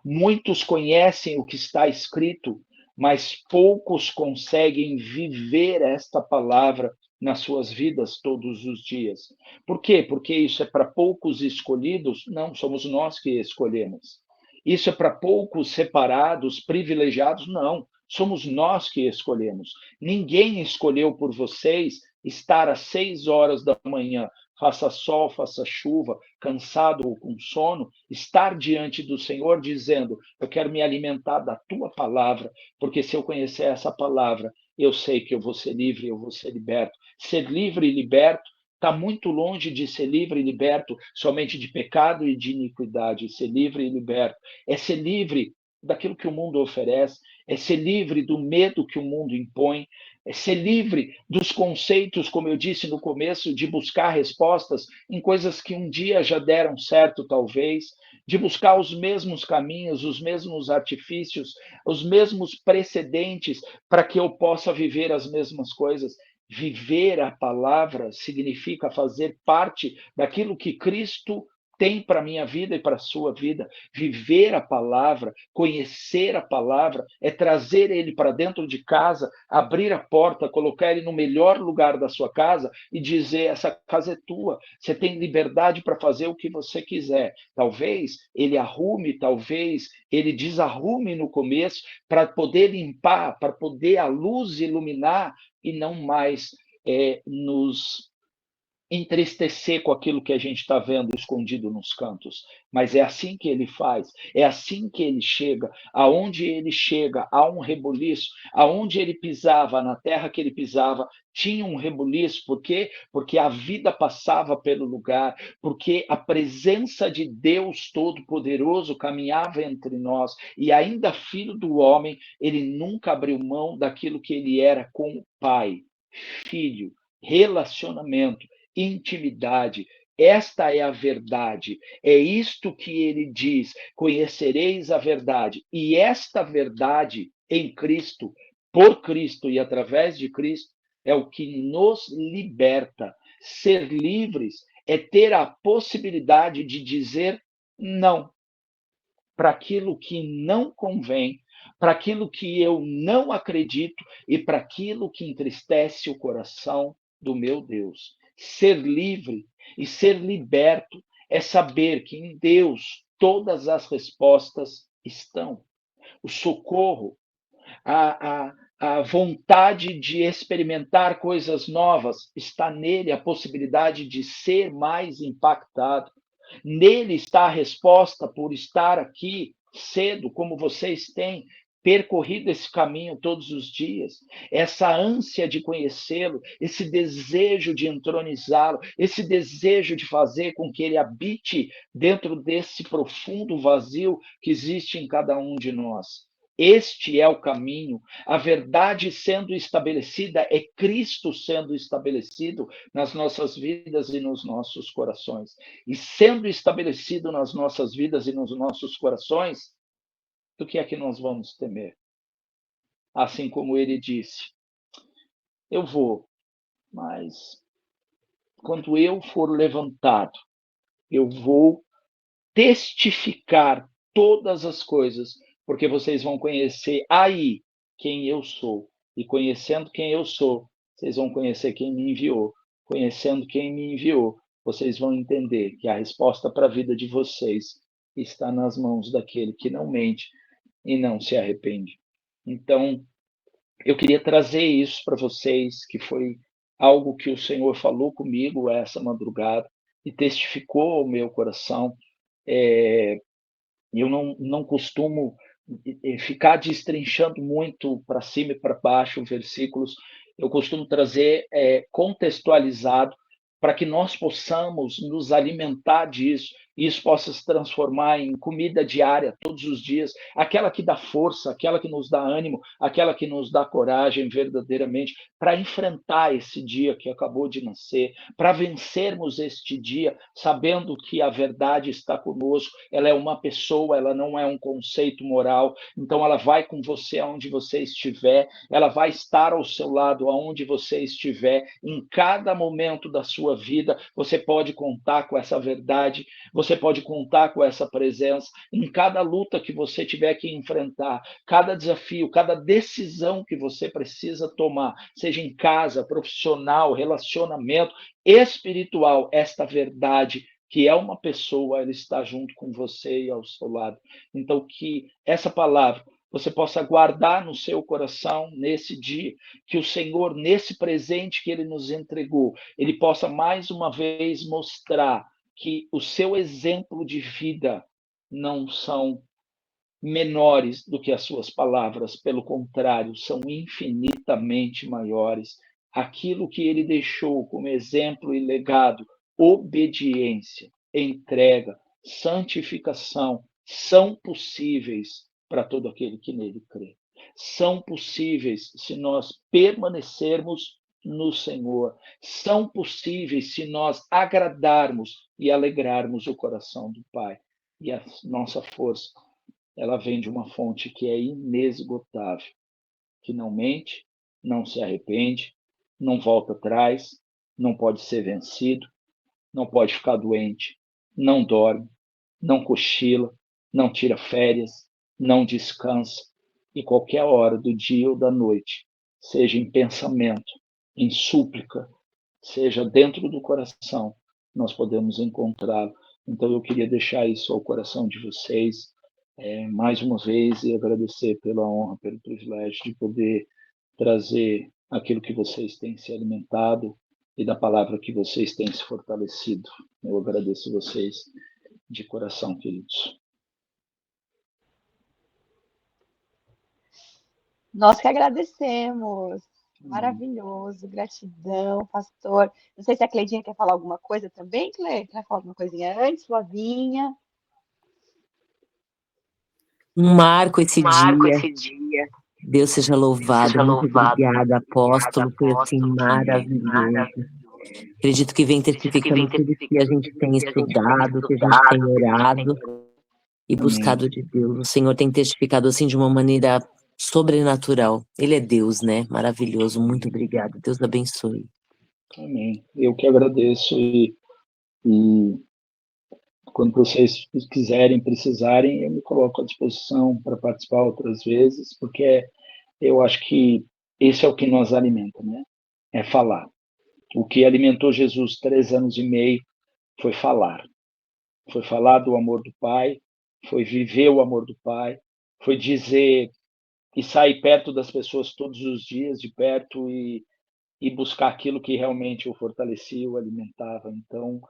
Muitos conhecem o que está escrito, mas poucos conseguem viver esta palavra nas suas vidas todos os dias. Por quê? Porque isso é para poucos escolhidos? Não, somos nós que escolhemos. Isso é para poucos separados, privilegiados? Não, somos nós que escolhemos. Ninguém escolheu por vocês estar às 6 horas da manhã, faça sol, faça chuva, cansado ou com sono, estar diante do Senhor dizendo: eu quero me alimentar da tua palavra, porque se eu conhecer essa palavra, eu sei que eu vou ser livre, eu vou ser liberto. Ser livre e liberto está muito longe de ser livre e liberto somente de pecado e de iniquidade. Ser livre e liberto é ser livre daquilo que o mundo oferece, é ser livre do medo que o mundo impõe, é ser livre dos conceitos, como eu disse no começo, de buscar respostas em coisas que um dia já deram certo, talvez, de buscar os mesmos caminhos, os mesmos artifícios, os mesmos precedentes para que eu possa viver as mesmas coisas. Viver a palavra significa fazer parte daquilo que Cristo tem para a minha vida e para a sua vida. Viver a palavra, conhecer a palavra, é trazer ele para dentro de casa, abrir a porta, colocar ele no melhor lugar da sua casa e dizer: essa casa é tua, você tem liberdade para fazer o que você quiser. Talvez ele arrume, talvez ele desarrume no começo, para poder limpar, para poder a luz iluminar e não mais nos entristecer com aquilo que a gente está vendo escondido nos cantos. Mas é assim que ele faz, é assim que ele chega. Aonde ele chega, há um rebuliço. Aonde ele pisava, na terra que ele pisava, tinha um rebuliço. Por quê? Porque a vida passava pelo lugar, porque a presença de Deus Todo-Poderoso caminhava entre nós. E ainda filho do homem, ele nunca abriu mão daquilo que ele era com o Pai. Filho, relacionamento, intimidade. Esta é a verdade. É isto que ele diz: conhecereis a verdade. E esta verdade em Cristo, por Cristo e através de Cristo, é o que nos liberta. Ser livres é ter a possibilidade de dizer não para aquilo que não convém, para aquilo que eu não acredito e para aquilo que entristece o coração do meu Deus. Ser livre e ser liberto é saber que em Deus todas as respostas estão. O socorro, a vontade de experimentar coisas novas está nele, a possibilidade de ser mais impactado. Nele está a resposta por estar aqui cedo, como vocês têm percorrido esse caminho todos os dias, essa ânsia de conhecê-lo, esse desejo de entronizá-lo, esse desejo de fazer com que ele habite dentro desse profundo vazio que existe em cada um de nós. Este é o caminho, a verdade sendo estabelecida, é Cristo sendo estabelecido nas nossas vidas e nos nossos corações. E sendo estabelecido nas nossas vidas e nos nossos corações, do que é que nós vamos temer? Assim como ele disse: eu vou, mas quando eu for levantado, eu vou testificar todas as coisas, porque vocês vão conhecer aí quem eu sou. E conhecendo quem eu sou, vocês vão conhecer quem me enviou. Conhecendo quem me enviou, vocês vão entender que a resposta para a vida de vocês está nas mãos daquele que não mente e não se arrepende. Então, eu queria trazer isso para vocês, que foi algo que o Senhor falou comigo essa madrugada e testificou ao meu coração. Eu não costumo ficar destrinchando muito para cima e para baixo versículos, eu costumo trazer contextualizado para que nós possamos nos alimentar disso, e isso possa se transformar em comida diária, todos os dias, aquela que dá força, aquela que nos dá ânimo, aquela que nos dá coragem verdadeiramente para enfrentar esse dia que acabou de nascer, para vencermos este dia, sabendo que a verdade está conosco, ela é uma pessoa, ela não é um conceito moral, então ela vai com você aonde você estiver, ela vai estar ao seu lado aonde você estiver, em cada momento da sua vida, você pode contar com essa verdade, você pode contar com essa presença, em cada luta que você tiver que enfrentar, cada desafio, cada decisão que você precisa tomar, seja em casa, profissional, relacionamento, espiritual, esta verdade que é uma pessoa, ela está junto com você e ao seu lado. Então, que essa palavra você possa guardar no seu coração nesse dia, que o Senhor, nesse presente que Ele nos entregou, Ele possa mais uma vez mostrar que o seu exemplo de vida não são menores do que as suas palavras, pelo contrário, são infinitamente maiores. Aquilo que Ele deixou como exemplo e legado, obediência, entrega, santificação, são possíveis para todo aquele que nele crê. São possíveis se nós permanecermos no Senhor. São possíveis se nós agradarmos e alegrarmos o coração do Pai. E a nossa força, ela vem de uma fonte que é inesgotável, que não mente, não se arrepende, não volta atrás, não pode ser vencido, não pode ficar doente, não dorme, não cochila, não tira férias, não descansa, e qualquer hora do dia ou da noite, seja em pensamento, em súplica, seja dentro do coração, nós podemos encontrá-lo. Então eu queria deixar isso ao coração de vocês, mais uma vez, e agradecer pela honra, pelo privilégio de poder trazer aquilo que vocês têm se alimentado e da palavra que vocês têm se fortalecido. Eu agradeço vocês de coração, queridos. Nós que agradecemos. Maravilhoso, gratidão, pastor. Não sei se a Cleidinha quer falar alguma coisa também, Cleide. Quer falar alguma coisinha antes, Flavinha? Um marco esse dia. Deus seja louvado. Muito obrigada, apóstolo. Foi assim maravilhoso. Acredito que vem testificando tudo que a gente tem estudado, que a gente tem orado e buscado de Deus. O Senhor tem testificado assim de uma maneira sobrenatural. Ele é Deus, né? Maravilhoso. Muito obrigada. Deus abençoe. Amém. Eu que agradeço e quando vocês quiserem, precisarem, eu me coloco à disposição para participar outras vezes, porque eu acho que esse é o que nos alimenta, né? É falar. O que alimentou Jesus 3 anos e meio foi falar. Foi falar do amor do Pai, foi viver o amor do Pai, foi dizer e sair perto das pessoas todos os dias, de perto, e buscar aquilo que realmente o fortalecia, o alimentava. Então,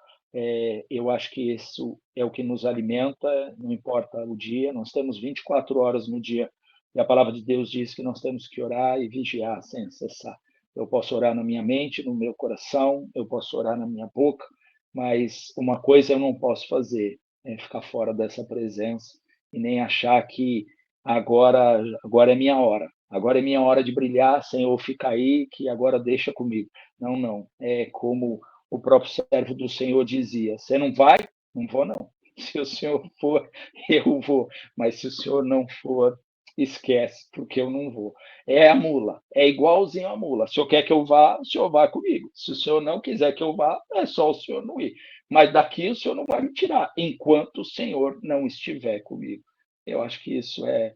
eu acho que isso é o que nos alimenta, não importa o dia, nós temos 24 horas no dia, e a palavra de Deus diz que nós temos que orar e vigiar sem cessar. Eu posso orar na minha mente, no meu coração, eu posso orar na minha boca, mas uma coisa eu não posso fazer, é ficar fora dessa presença e nem achar que agora é minha hora. Agora é minha hora de brilhar, Senhor, fica aí, que agora deixa comigo. Não, não. É como o próprio servo do Senhor dizia: você não vai? Não vou, não. Se o Senhor for, eu vou. Mas se o Senhor não for, esquece, porque eu não vou. É a mula, é igualzinho a mula. Se o Senhor quer que eu vá, o Senhor vai comigo. Se o Senhor não quiser que eu vá, é só o Senhor não ir. Mas daqui o Senhor não vai me tirar, enquanto o Senhor não estiver comigo. Eu acho que isso é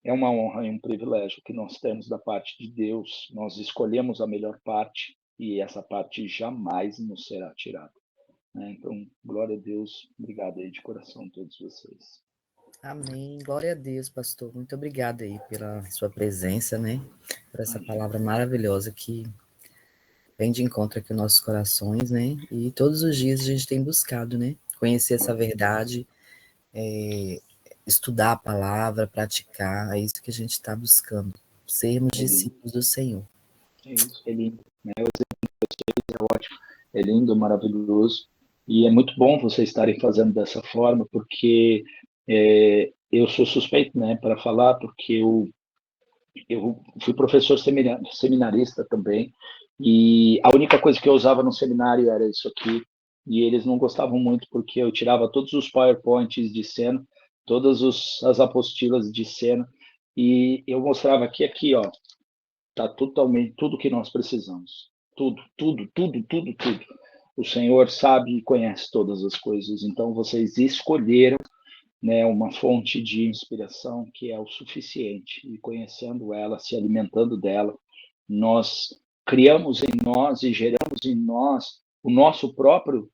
uma honra e um privilégio que nós temos da parte de Deus. Nós escolhemos a melhor parte e essa parte jamais nos será tirada. Então, glória a Deus. Obrigado aí de coração a todos vocês. Amém. Glória a Deus, pastor. Muito obrigado aí pela sua presença, né? Por essa palavra maravilhosa que vem de encontro aqui aos nossos corações, né? E todos os dias a gente tem buscado, né? Conhecer essa verdade, estudar a palavra, praticar, é isso que a gente está buscando. Sermos discípulos do Senhor. É isso, é lindo. Né? O exemplo de vocês é ótimo, é lindo, maravilhoso. E é muito bom vocês estarem fazendo dessa forma, porque eu sou suspeito, né, para falar, porque eu fui professor seminarista também, e a única coisa que eu usava no seminário era isso aqui, e eles não gostavam muito porque eu tirava todos os PowerPoints de cena, todas as apostilas de cena, e eu mostrava aqui, ó, tá totalmente tudo que nós precisamos. Tudo, tudo, tudo, tudo, tudo. O Senhor sabe e conhece todas as coisas. Então vocês escolheram, né, uma fonte de inspiração que é o suficiente. E conhecendo ela, se alimentando dela, nós criamos em nós e geramos em nós o nosso próprio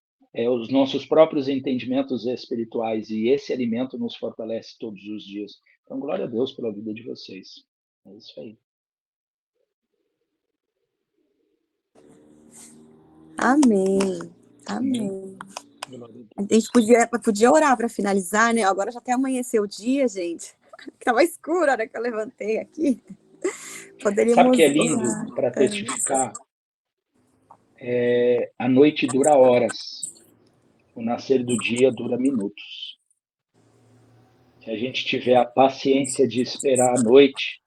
os nossos próprios entendimentos espirituais, e esse alimento nos fortalece todos os dias. Então, glória a Deus pela vida de vocês. É isso aí. Amém. Amém. A gente podia orar para finalizar, né? Agora já até amanheceu o dia, gente. Estava escuro a hora que eu levantei aqui. Poderíamos. Sabe o que é lindo para testificar? A noite dura horas, o nascer do dia dura minutos. Se a gente tiver a paciência de esperar a noite,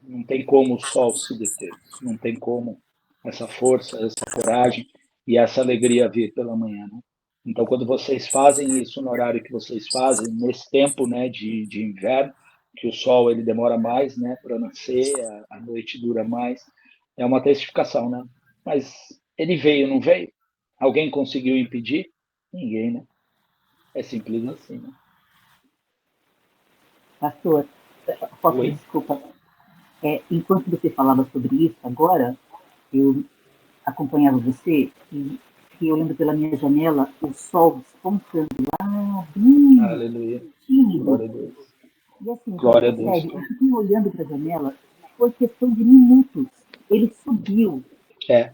não tem como o sol se deter, não tem como essa força, essa coragem e essa alegria vir pela manhã, né? Então, quando vocês fazem isso no horário que vocês fazem, nesse tempo, né, de inverno, que o sol ele demora mais, né, para nascer, a noite dura mais, é uma testificação, né? Mas ele veio, não veio? Alguém conseguiu impedir? Ninguém, né? É simples assim, né? Pastor, posso, Oi? desculpa. Enquanto você falava sobre isso agora, eu acompanhava você e eu lembro pela minha janela o sol despontando lá, bem Aleluia. tímido. Glória a Deus. E assim, Glória a Deus. sério, eu fiquei olhando para a janela, foi questão de minutos. Ele subiu. É.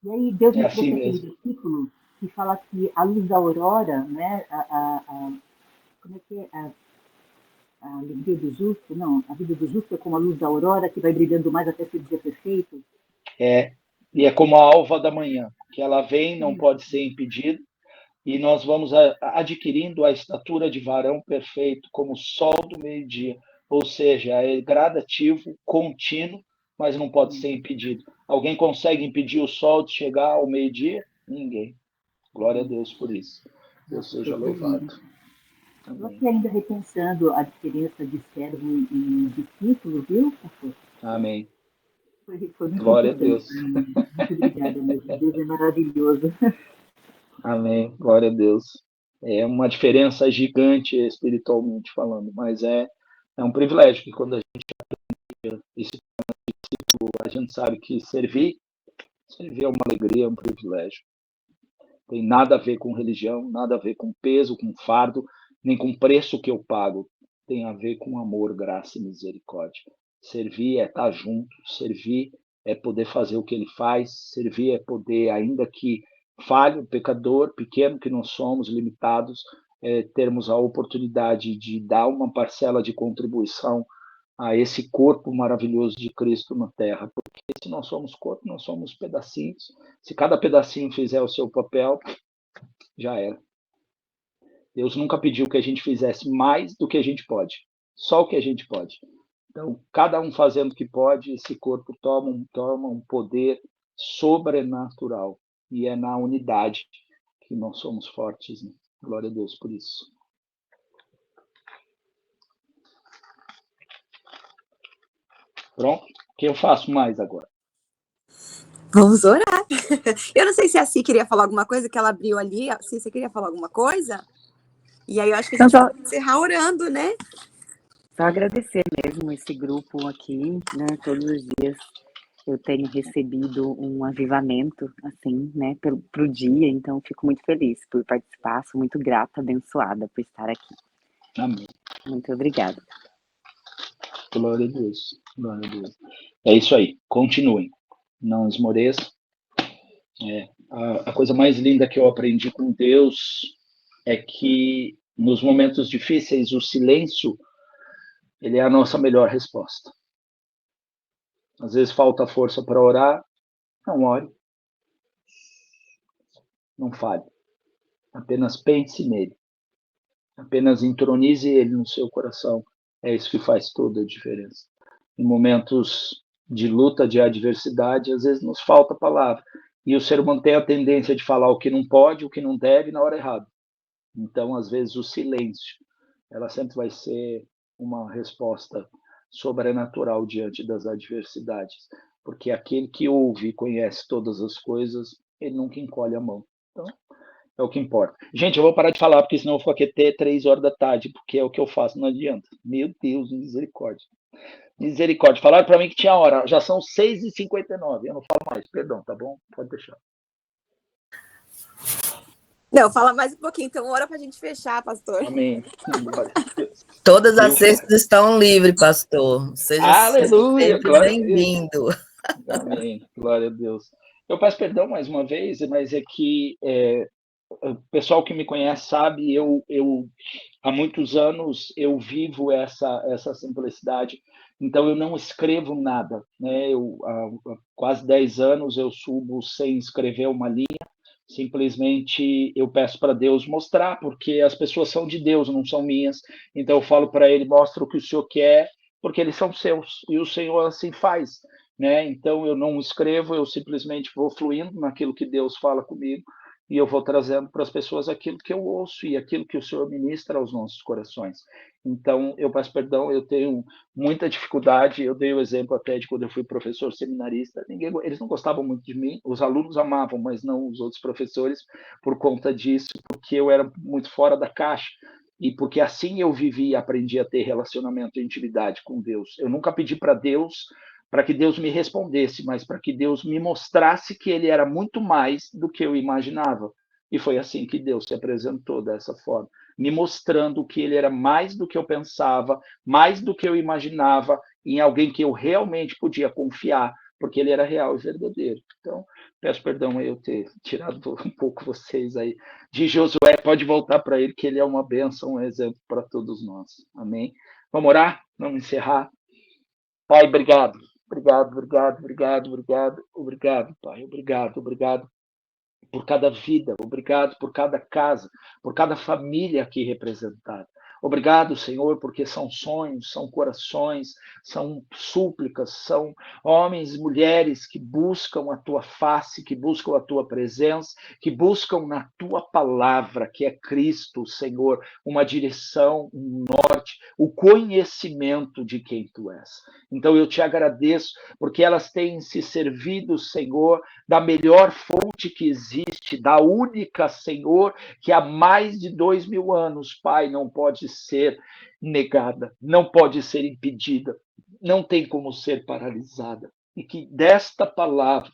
E aí Deus me Assim trouxe aquele mesmo. versículo que fala que a luz da aurora, né, como é que é? A alegria do justo, não, a vida do justo é como a luz da aurora que vai brilhando mais até ser dia perfeito. E é como a alva da manhã, que ela vem, não pode ser impedida, e nós vamos adquirindo a estatura de varão perfeito, como o sol do meio-dia, ou seja, é gradativo, contínuo, mas não pode ser impedido. Alguém consegue impedir o sol de chegar ao meio-dia? Ninguém. Glória a Deus por isso. Deus seja louvado. Estou aqui ainda repensando a diferença de servo e discípulo, viu, pastor? Amém. Foi muito Glória a importante. Deus. Muito obrigada mesmo. Deus é maravilhoso. Amém. Glória a Deus. É uma diferença gigante espiritualmente falando, mas é um privilégio que quando a gente sabe que servir é uma alegria, é um privilégio. Tem nada a ver com religião, nada a ver com peso, com fardo, nem com preço que eu pago. Tem a ver com amor, graça e misericórdia. Servir é estar junto, servir é poder fazer o que ele faz, servir é poder, ainda que falho, pecador, pequeno que nós somos, limitados, termos a oportunidade de dar uma parcela de contribuição a esse corpo maravilhoso de Cristo na Terra. Porque se nós somos corpo, nós somos pedacinhos. Se cada pedacinho fizer o seu papel, já era. Deus nunca pediu que a gente fizesse mais do que a gente pode. Só o que a gente pode. Então, cada um fazendo o que pode, esse corpo toma um poder sobrenatural. E é na unidade que nós somos fortes. Né? Glória a Deus por isso. Pronto? O que eu faço mais agora? Vamos orar. Eu não sei se a Si queria falar alguma coisa, que ela abriu ali. Si, você queria falar alguma coisa? E aí eu acho que a gente vai encerrar orando, né? Só agradecer mesmo esse grupo aqui, né? Todos os dias eu tenho recebido um avivamento, assim, né? Pro dia, então fico muito feliz por participar, sou muito grata, abençoada por estar aqui. Amém. Muito obrigada. Glória a Deus. Glória a Deus. É isso aí. Continuem. Não esmoreçam. A coisa mais linda que eu aprendi com Deus é que nos momentos difíceis o silêncio ele é a nossa melhor resposta. Às vezes falta força para orar, não ore. Não fale. Apenas pense nele. Apenas entronize ele no seu coração. É isso que faz toda a diferença. Em momentos de luta, de adversidade, às vezes nos falta palavra. E o ser humano tem a tendência de falar o que não pode, o que não deve, na hora errada. Então, às vezes, o silêncio, ela sempre vai ser uma resposta sobrenatural diante das adversidades. Porque aquele que ouve e conhece todas as coisas, ele nunca encolhe a mão. Então, é o que importa. Gente, eu vou parar de falar, porque senão eu vou ficar aqui até 3 horas da tarde, porque é o que eu faço, não adianta. Meu Deus, misericórdia. Misericórdia. Falaram para mim que tinha hora, já são 6h59, eu não falo mais, perdão, tá bom? Pode deixar. Não, fala mais um pouquinho, então hora para a gente fechar, pastor. Amém. Todas as sextas estão livres, pastor. Seja Aleluia, sempre bem-vindo. Amém, glória a Deus. Eu peço perdão mais uma vez, mas é que o pessoal que me conhece sabe, eu há muitos anos eu vivo essa simplicidade, então eu não escrevo nada, né? Há quase 10 anos eu subo sem escrever uma linha, simplesmente eu peço para Deus mostrar, porque as pessoas são de Deus, não são minhas, então eu falo para ele, mostra o que o Senhor quer, porque eles são seus, e o Senhor assim faz, né? Então eu não escrevo, eu simplesmente vou fluindo naquilo que Deus fala comigo, e eu vou trazendo para as pessoas aquilo que eu ouço e aquilo que o Senhor ministra aos nossos corações. Então, eu peço perdão, eu tenho muita dificuldade, eu dei o exemplo até de quando eu fui professor seminarista, eles não gostavam muito de mim, os alunos amavam, mas não os outros professores, por conta disso, porque eu era muito fora da caixa, e porque assim eu vivi e aprendi a ter relacionamento e intimidade com Deus. Eu nunca pedi para Deus para que Deus me respondesse, mas para que Deus me mostrasse que ele era muito mais do que eu imaginava. E foi assim que Deus se apresentou, dessa forma, me mostrando que ele era mais do que eu pensava, mais do que eu imaginava, em alguém que eu realmente podia confiar, porque ele era real e verdadeiro. Então, peço perdão aí eu ter tirado um pouco vocês aí de Josué, pode voltar para ele, que ele é uma bênção, um exemplo para todos nós. Amém? Vamos orar? Vamos encerrar? Pai, obrigado. Obrigado, Pai. Obrigado por cada vida, obrigado por cada casa, por cada família aqui representada. Obrigado, Senhor, porque são sonhos, são corações, são súplicas, são homens e mulheres que buscam a tua face, que buscam a tua presença, que buscam na tua palavra, que é Cristo, Senhor, uma direção, um norte, o conhecimento de quem tu és. Então eu te agradeço, porque elas têm se servido, Senhor, da melhor fonte que existe, da única, Senhor, que há mais de 2000 anos, Pai, não pode ser negada, não pode ser impedida, não tem como ser paralisada. E que desta palavra,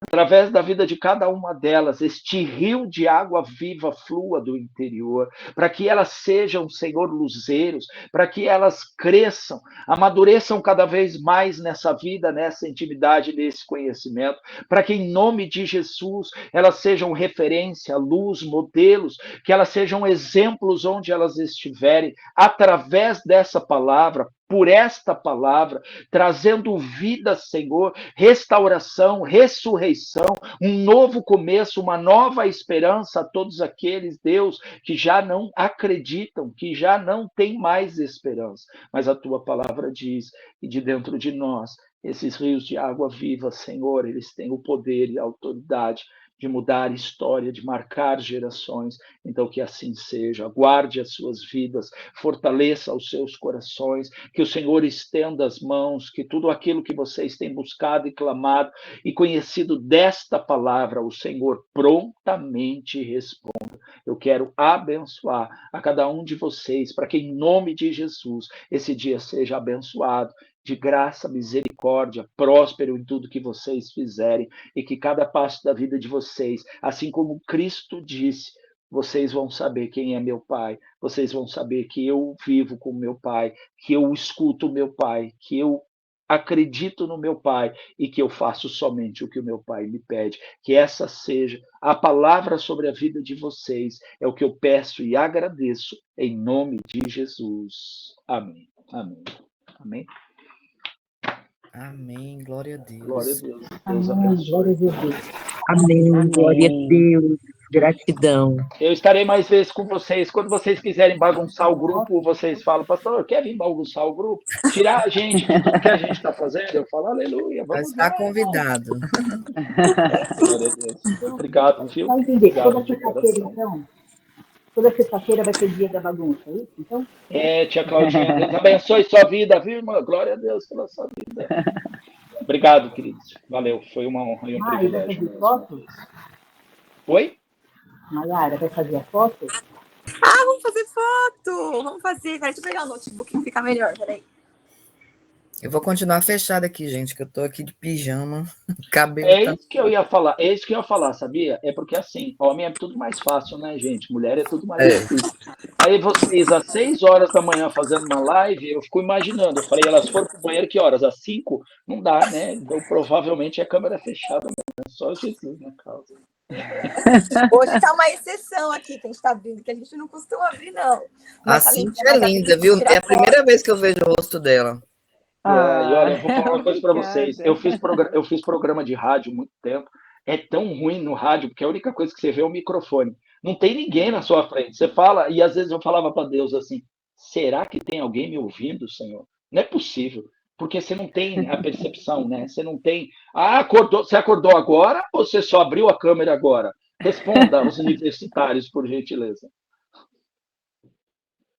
através da vida de cada uma delas, este rio de água viva flua do interior, para que elas sejam, Senhor, luzeiros, para que elas cresçam, amadureçam cada vez mais nessa vida, nessa intimidade, nesse conhecimento, para que em nome de Jesus elas sejam referência, luz, modelos, que elas sejam exemplos onde elas estiverem, através dessa palavra, por esta palavra, trazendo vida, Senhor, restauração, ressurreição, um novo começo, uma nova esperança a todos aqueles, Deus, que já não acreditam, que já não têm mais esperança. Mas a tua palavra diz, e de dentro de nós, esses rios de água viva, Senhor, eles têm o poder e a autoridade de mudar a história, de marcar gerações. Então, que assim seja. Guarde as suas vidas, fortaleça os seus corações, que o Senhor estenda as mãos, que tudo aquilo que vocês têm buscado e clamado e conhecido desta palavra, o Senhor prontamente responda. Eu quero abençoar a cada um de vocês, para que em nome de Jesus esse dia seja abençoado, de graça, misericórdia, próspero em tudo que vocês fizerem, e que cada passo da vida de vocês, assim como Cristo disse, vocês vão saber quem é meu Pai, vocês vão saber que eu vivo com meu Pai, que eu escuto o meu Pai, que eu acredito no meu Pai e que eu faço somente o que o meu Pai me pede. Que essa seja a palavra sobre a vida de vocês, é o que eu peço e agradeço em nome de Jesus. Amém. Amém. Amém. Amém, glória a Deus. Glória a Deus. Deus Amém, abençoe. glória a Deus. Amém, glória a Deus. Gratidão. Eu estarei mais vezes com vocês. Quando vocês quiserem bagunçar o grupo, vocês falam, pastor, quer vir bagunçar o grupo? Tirar a gente de tudo que a gente está fazendo? Eu falo, aleluia, vamos Está lá. convidado. Glória a Deus. Obrigado, viu? Vai entender, Obrigado toda de sexta-feira, coração. então, toda sexta-feira vai ter dia da bagunça, é isso? Então, Tia Claudinha, Deus abençoe sua vida, viu, irmã? Glória a Deus pela sua vida. Obrigado, queridos. Valeu, foi uma honra e um vai privilégio. fazer foto? Oi? Maiara, vai fazer a foto? Vamos fazer foto! Vamos fazer. Peraí, deixa eu pegar o notebook que fica melhor, peraí. Eu vou continuar fechada aqui, gente, que eu tô aqui de pijama, cabelo É tá... isso que eu ia falar, sabia? É porque assim, homem é tudo mais fácil, né, gente? Mulher é tudo mais difícil. Aí vocês, às 6 horas da manhã, fazendo uma live, eu fico imaginando, eu falei, elas foram pro banheiro que horas? Às 5? Não dá, né? Então, provavelmente, a câmera é fechada, né? Só Jesus na causa. Hoje tá uma exceção aqui que a gente tá abrindo, que a gente não costuma abrir, não. A Cíntia é linda, viu? É a primeira vez que eu vejo o rosto dela. E olha, eu vou falar uma coisa para obrigada. vocês. Eu fiz programa de rádio há muito tempo. É tão ruim no rádio, porque a única coisa que você vê é o microfone. Não tem ninguém na sua frente. Você fala, e às vezes eu falava para Deus assim: será que tem alguém me ouvindo, Senhor? Não é possível. Porque você não tem a percepção, né? Você não tem. Você acordou agora ou você só abriu a câmera agora? Responda aos universitários, por gentileza.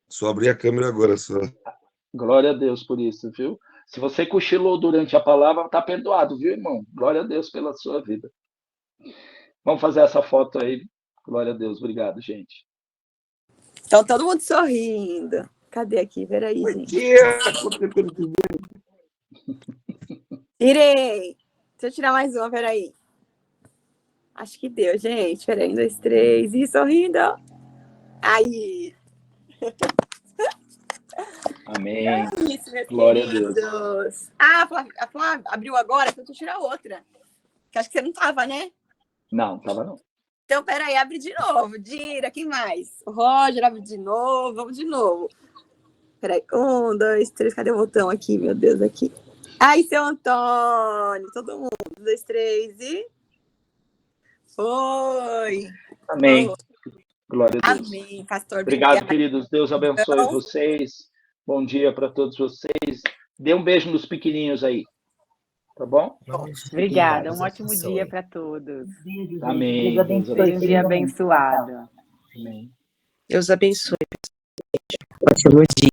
Só abri a câmera agora, só. Glória a Deus por isso, viu? Se você cochilou durante a palavra, está perdoado, viu, irmão? Glória a Deus pela sua vida. Vamos fazer essa foto aí. Glória a Deus. Obrigado, gente. Então, todo mundo sorrindo. Cadê aqui? Peraí, gente. Tirei. Deixa eu tirar mais uma, peraí. Acho que deu, gente. Peraí, 1, 2, 3. E sorrindo. Aí. Amém. É isso, meus Glória queridos. a Deus. A Flávia abriu agora, então deixa eu tirar outra. Que acho que você não tava, né? Não, tava não. Então, peraí, abre de novo. Dira, quem mais? O Roger, abre de novo. Vamos de novo. Peraí, 1, 2, 3. Cadê o botão aqui, meu Deus, aqui? Ai, seu Antônio. Todo mundo. 1, 2, 3 e... Oi. Amém. Oi. Glória a Deus. Amém, pastor. Obrigado, queridos. Deus abençoe vocês. Bom dia para todos vocês. Dê um beijo nos pequenininhos aí. Tá bom? Obrigada. Um ótimo dia para todos. Amém. Deus abençoe. Um dia abençoado. Amém. Deus abençoe. Ótimo dia.